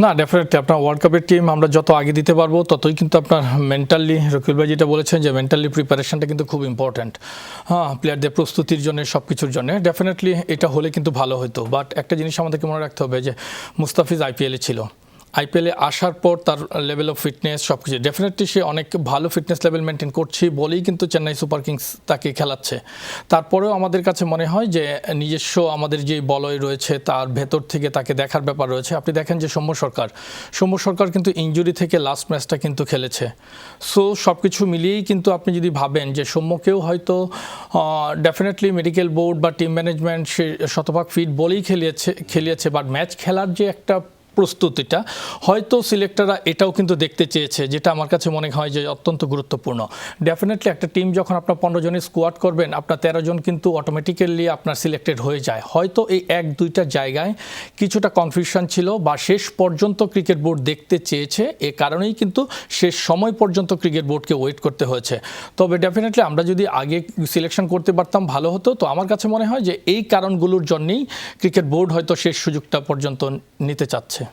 না, ডেফিনেটলি আপনার ওয়ার্ল্ড কাপের টিম আমরা যত আগে দিতে পারবো ততই কিন্তু আপনার মেন্টালি, রকিল ভাই যেটা বলেছেন যে মেন্টালি প্রিপারেশনটা কিন্তু খুব ইম্পর্ট্যান্ট। হ্যাঁ, প্লেয়ারদের প্রস্তুতির জন্য, সব কিছুর জন্য ডেফিনেটলি এটা হলে কিন্তু ভালো হতো। বাট একটা জিনিস আমাদেরকে মনে রাখতে হবে যে মুস্তাফিজ আইপিএলে ছিল, আইপিএলে আসার পর তার লেভেল অফ ফিটনেস সব কিছু ডেফিনেটলি সে অনেক ভালো ফিটনেস লেভেল মেনটেন করছে বলেই কিন্তু চেন্নাই সুপার কিংস তাকে খেলাচ্ছে। তারপরেও আমাদের কাছে মনে হয় যে নিজস্ব আমাদের যে বলয় রয়েছে তার ভেতর থেকে তাকে দেখার ব্যাপার রয়েছে। আপনি দেখেন যে সৌম্য সরকার কিন্তু ইনজুরি থেকে লাস্ট ম্যাচটা কিন্তু খেলেছে। সো সব কিছু মিলিয়েই কিন্তু আপনি যদি ভাবেন যে সৌম্যকেও হয়তো ডেফিনেটলি মেডিকেল বোর্ড বা টিম ম্যানেজমেন্ট সে শতভাগ ফিট বলেই খেলিয়েছে, বাট ম্যাচ খেলার যে একটা প্রস্তুতিটা হয়তো সিলেক্টররা এটাও কিন্তু দেখতে চেয়েছে, যেটা আমার কাছে মনে হয় যে অত্যন্ত গুরুত্বপূর্ণ। ডেফিনেটলি একটা টিম যখন আপনার 15 জনের স্কোয়াড করবেন, আপনার 13 জন কিন্তু অটোমেটিক্যালি আপনার সিলেক্টেড হয়ে যায়। হয়তো এই 1-2টা জায়গায় কিছুটা কনফিউশন ছিল বা শেষ পর্যন্ত ক্রিকেট বোর্ড দেখতে চেয়েছে, এ কারণেই কিন্তু শেষ সময় পর্যন্ত ক্রিকেট বোর্ডকে ওয়েট করতে হয়েছে। তবে ডেফিনেটলি আমরা যদি আগে সিলেকশন করতে পারতাম ভালো হতো। তো আমার কাছে মনে হয় যে এই কারণগুলোর জন্যেই ক্রিকেট বোর্ড হয়তো শেষ সুযোগটা পর্যন্ত নিতে চাচ্ছে।